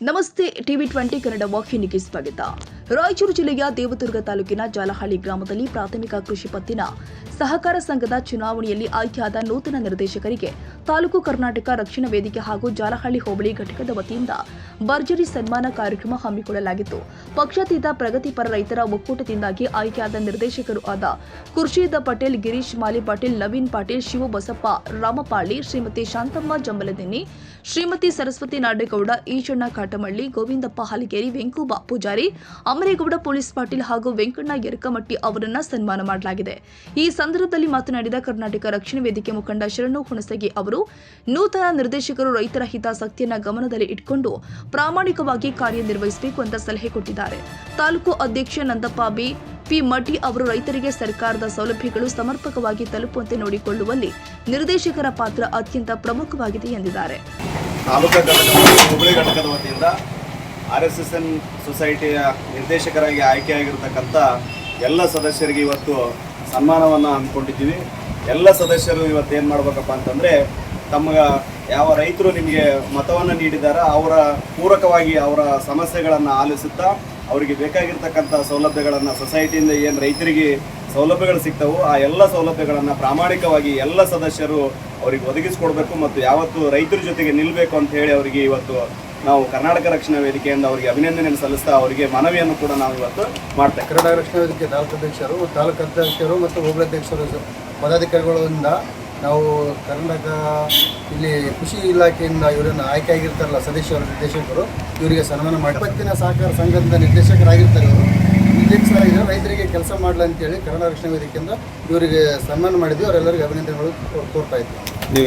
ನಮಸ್ತೆ ಟಿವಿ 20 ಕನ್ನಡ ವಾಹಿನಿಗೆ ಸ್ವಾಗತ. ರಾಯಚೂರು ಜಿಲ್ಲೆಯ ದೇವದುರ್ಗ ತಾಲೂಕಿನ ಜಾಲಹಳ್ಳಿ ಗ್ರಾಮದಲ್ಲಿ ಪ್ರಾಥಮಿಕ ಕೃಷಿ ಪತ್ತಿನ ಸಹಕಾರ ಸಂಘದ ಚುನಾವಣೆಯಲ್ಲಿ ಆಯ್ಕೆಯಾದ ನೂತನ ನಿರ್ದೇಶಕರಿಗೆ ತಾಲೂಕು ಕರ್ನಾಟಕ ರಕ್ಷಣಾ ವೇದಿಕೆ ಹಾಗೂ ಜಾಲಹಳ್ಳಿ ಹೋಬಳಿ ಘಟಕದ ವತಿಯಿಂದ ಭರ್ಜರಿ ಸನ್ಮಾನ ಕಾರ್ಯಕ್ರಮ ಹಮ್ಮಿಕೊಳ್ಳಲಾಗಿತ್ತು. ಪಕ್ಷಾತೀತ ಪ್ರಗತಿಪರ ರೈತರ ಒಕ್ಕೂಟದಿಂದಾಗಿ ಆಯ್ಕೆಯಾದ ನಿರ್ದೇಶಕರು ಆದ ಖುರ್ಷೀದ್ ಪಟೇಲ್, ಗಿರೀಶ್ ಮಾಲಿ ಪಾಟೀಲ್, ನವೀನ್ ಪಾಟೀಲ್, ಶಿವು ಬಸಪ್ಪ ರಾಮಪಾಳಿ, ಶ್ರೀಮತಿ ಶಾಂತಮ್ಮ ಜಂಬಲದಿನ್ನಿ, ಶ್ರೀಮತಿ ಸರಸ್ವತಿ ನಾಡೇಗೌಡ, ಈಶಣ್ಣ ಕಾಟಮಳ್ಳಿ, ಗೋವಿಂದಪ್ಪ ಹಲಗೇರಿ, ವೆಂಕುಬ ಪೂಜಾರಿ, ಅಮರೇಗೌಡ ಪೊಲೀಸ್ ಪಾಟೀಲ್ ಹಾಗೂ ವೆಂಕಣ್ಣ ಯರಕಮಟ್ಟಿ ಅವರನ್ನ ಸನ್ಮಾನ ಮಾಡಲಾಗಿದೆ. ಈ ಸಂದರ್ಭದಲ್ಲಿ ಮಾತನಾಡಿದ ಕರ್ನಾಟಕ ರಕ್ಷಣಾ ವೇದಿಕೆ ಮುಖಂಡ ಶರಣು ಹುಣಸಗಿ ಅವರು, ನೂತನ ನಿರ್ದೇಶಕರು ರೈತರ ಹಿತಾಸಕ್ತಿಯನ್ನ ಗಮನದಲ್ಲಿ ಇಟ್ಟುಕೊಂಡು ಪ್ರಾಮಾಣಿಕವಾಗಿ ಕಾರ್ಯನಿರ್ವಹಿಸಬೇಕು ಅಂತ ಸಲಹೆ ಕೊಟ್ಟಿದ್ದಾರೆ. ತಾಲೂಕು ಅಧ್ಯಕ್ಷ ನಂದಪ್ಪ ಪಿ ಮಠಿ ಅವರು ರೈತರಿಗೆ ಸರ್ಕಾರದ ಸೌಲಭ್ಯಗಳು ಸಮರ್ಪಕವಾಗಿ ತಲುಪುವಂತೆ ನೋಡಿಕೊಳ್ಳುವಲ್ಲಿ ನಿರ್ದೇಶಕರ ಪಾತ್ರ ಅತ್ಯಂತ ಪ್ರಮುಖವಾಗಿದೆ ಎಂದಿದ್ದಾರೆ. ತಾಲೂಕಾ ಹುಬ್ಬಳ್ಳಿ ಘಟಕದ ವತಿಯಿಂದ RSSN ಸೊಸೈಟಿಯ ನಿರ್ದೇಶಕರಾಗಿ ಆಯ್ಕೆಯಾಗಿರತಕ್ಕಂಥ ಎಲ್ಲ ಸದಸ್ಯರಿಗೆ ಇವತ್ತು ಸನ್ಮಾನವನ್ನು ಹಮ್ಮಿಕೊಂಡಿದ್ದೀವಿ. ಎಲ್ಲ ಸದಸ್ಯರು ಇವತ್ತು ಏನು ಮಾಡಬೇಕಪ್ಪ ಅಂತಂದರೆ, ತಮಗೆ ಯಾವ ರೈತರು ನಿಮಗೆ ಮತವನ್ನು ನೀಡಿದಾರ ಅವರ ಪೂರಕವಾಗಿ ಅವರ ಸಮಸ್ಯೆಗಳನ್ನು ಆಲಿಸುತ್ತಾ ಅವರಿಗೆ ಬೇಕಾಗಿರ್ತಕ್ಕಂಥ ಸೌಲಭ್ಯಗಳನ್ನು ಸೊಸೈಟಿಯಿಂದ ಏನು ರೈತರಿಗೆ ಸೌಲಭ್ಯಗಳು ಸಿಗ್ತವೋ ಆ ಎಲ್ಲ ಸೌಲಭ್ಯಗಳನ್ನು ಪ್ರಾಮಾಣಿಕವಾಗಿ ಎಲ್ಲ ಸದಸ್ಯರು ಅವರಿಗೆ ಒದಗಿಸಿಕೊಡ್ಬೇಕು ಮತ್ತು ಯಾವತ್ತು ರೈತರ ಜೊತೆಗೆ ನಿಲ್ಲಬೇಕು ಅಂತ ಹೇಳಿ ಅವರಿಗೆ ಇವತ್ತು ನಾವು ಕರ್ನಾಟಕ ರಕ್ಷಣಾ ವೇದಿಕೆಯಿಂದ ಅವರಿಗೆ ಅಭಿನಂದನೆಯನ್ನು ಸಲ್ಲಿಸ್ತಾ ಅವರಿಗೆ ಮನವಿಯನ್ನು ಕೂಡ ನಾವು ಇವತ್ತು ಮಾಡ್ತೇವೆ. ಕರ್ನಾಟಕ ರಕ್ಷಣಾ ವೇದಿಕೆ ತಾಲೂಕು ಅಧ್ಯಕ್ಷರು, ತಾಲೂಕು ಅಧ್ಯಕ್ಷರು ಮತ್ತು ಹೋಬಳಿ ಅಧ್ಯಕ್ಷರು ಪದಾಧಿಕಾರಿಗಳಿಂದ ನಾವು ಕರ್ನಾಟಕ ಇಲ್ಲಿ ಕೃಷಿ ಇಲಾಖೆಯಿಂದ ಇವರನ್ನು ಆಯ್ಕೆಯಾಗಿರ್ತಾರಲ್ಲ ಸದಸ್ಯರು ನಿರ್ದೇಶಕರು, ಇವರಿಗೆ ಸನ್ಮಾನ ಮಾಡಿ ಪತ್ತಿನ ಸಹಕಾರ ಸಂಘದ ನಿರ್ದೇಶಕರಾಗಿರ್ತಾರೆ. ಇವರು ನಿರ್ದೇಶಕರಾಗಿದ್ದರೆ ರೈತರಿಗೆ ಕೆಲಸ ಮಾಡಲಿ ಅಂತೇಳಿ ಕರ್ನಾಟಕ ರಕ್ಷಣಾ ವೇದಿಕೆಯಿಂದ ಇವರಿಗೆ ಸನ್ಮಾನ ಮಾಡಿದ್ವಿ. ಅವರೆಲ್ಲರಿಗೂ ಅಭಿನಂದನೆಗಳು ತೋರ್ತಾ ಇದ್ವಿ.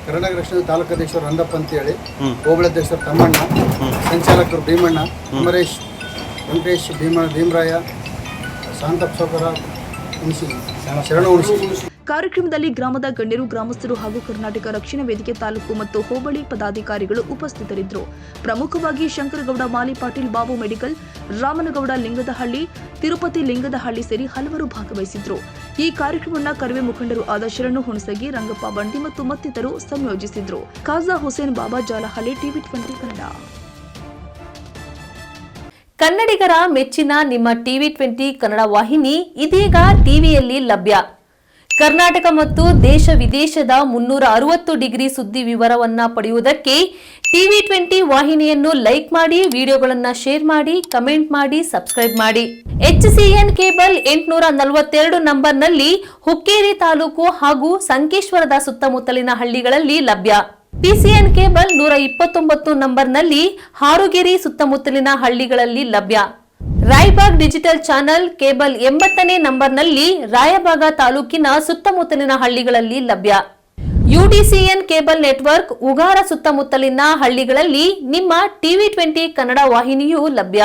ಕರ್ನಾಟಕ ರಕ್ಷಣಾ ತಾಲೂಕು ಅಧ್ಯಕ್ಷರು ರಂದಪ್ಪ ಅಂತೇಳಿ, ಹೋಬಳಿ ಅಧ್ಯಕ್ಷರು ತಮ್ಮಣ್ಣ, ಸಂಚಾಲಕರು ಭೀಮಣ್ಣ, ಅಮರೇಶ್, ವೆಂಕಟೇಶ್, ಭೀಮರಾಯ, ಶಾಂತಪ್ಪ ಸೌಕರ, ಶರಣು ಉಣಿಸಿ. ಕಾರ್ಯಕ್ರಮದಲ್ಲಿ ಗ್ರಾಮದ ಗಣ್ಯರು, ಗ್ರಾಮಸ್ಥರು ಹಾಗೂ ಕರ್ನಾಟಕ ರಕ್ಷಣಾ ವೇದಿಕೆ ತಾಲೂಕು ಮತ್ತು ಹೋಬಳಿ ಪದಾಧಿಕಾರಿಗಳು ಉಪಸ್ಥಿತರಿದ್ದರು. ಪ್ರಮುಖವಾಗಿ ಶಂಕರಗೌಡ ಮಾಲಿ ಪಾಟೀಲ್, ಬಾಬು ಮೆಡಿಕಲ್, ರಾಮನಗೌಡ ಲಿಂಗದಹಳ್ಳಿ, ತಿರುಪತಿ ಲಿಂಗದಹಳ್ಳಿ ಸೇರಿ ಹಲವರು ಭಾಗವಹಿಸಿದ್ರು. ಈ ಕಾರ್ಯಕ್ರಮವನ್ನು ಕರವೇ ಮುಖಂಡರು ಆದ ಶರಣು ಹುಣಸಗಿ, ರಂಗಪ್ಪ ಬಂಡಿ ಮತ್ತು ಮತ್ತಿತರರು ಸಂಯೋಜಿಸಿದ್ರು. ಖಾಜಾ ಹುಸೇನ್ ಬಾಬಾ, ಜಾಲಹಳ್ಳಿ, ಟಿವಿ 20 ಕನ್ನಡ. ಕನ್ನಡಿಗರ ಮೆಚ್ಚಿನ ನಿಮ್ಮ ಟಿವಿ 20 ಕನ್ನಡ ವಾಹಿನಿ ಇದೀಗ ಟಿವಿಯಲ್ಲಿ ಲಭ್ಯ. ಕರ್ನಾಟಕ ಮತ್ತು ದೇಶ ವಿದೇಶದ 360 ಡಿಗ್ರಿ ಸುದ್ದಿ ವಿವರವನ್ನ ಪಡೆಯುವುದಕ್ಕೆ ಟಿವಿ 20 ವಾಹಿನಿಯನ್ನು ಲೈಕ್ ಮಾಡಿ, ವಿಡಿಯೋಗಳನ್ನು ಶೇರ್ ಮಾಡಿ, ಕಮೆಂಟ್ ಮಾಡಿ, ಸಬ್ಸ್ಕ್ರೈಬ್ ಮಾಡಿ. HCN ಕೇಬಲ್ 842 ನಂಬರ್ನಲ್ಲಿ ಹುಕ್ಕೇರಿ ತಾಲೂಕು ಹಾಗೂ ಸಂಕೇಶ್ವರದ ಸುತ್ತಮುತ್ತಲಿನ ಹಳ್ಳಿಗಳಲ್ಲಿ ಲಭ್ಯ. PCN ಕೇಬಲ್ 129 ನಂಬರ್ನಲ್ಲಿ ಹಾರುಗೆರೆ ಸುತ್ತಮುತ್ತಲಿನ ಹಳ್ಳಿಗಳಲ್ಲಿ ಲಭ್ಯ. ರಾಯಬಾಗ್ ಡಿಜಿಟಲ್ ಚಾನೆಲ್ ಕೇಬಲ್ 80ನೇ ನಂಬರ್ನಲ್ಲಿ ರಾಯಬಾಗ ತಾಲೂಕಿನ ಸುತ್ತಮುತ್ತಲಿನ ಹಳ್ಳಿಗಳಲ್ಲಿ ಲಭ್ಯ. UDCN ಕೇಬಲ್ ನೆಟ್ವರ್ಕ್ ಉಗಾರ ಸುತ್ತಮುತ್ತಲಿನ ಹಳ್ಳಿಗಳಲ್ಲಿ ನಿಮ್ಮ ಟಿವಿ 20 ಕನ್ನಡ ವಾಹಿನಿಯೂ ಲಭ್ಯ.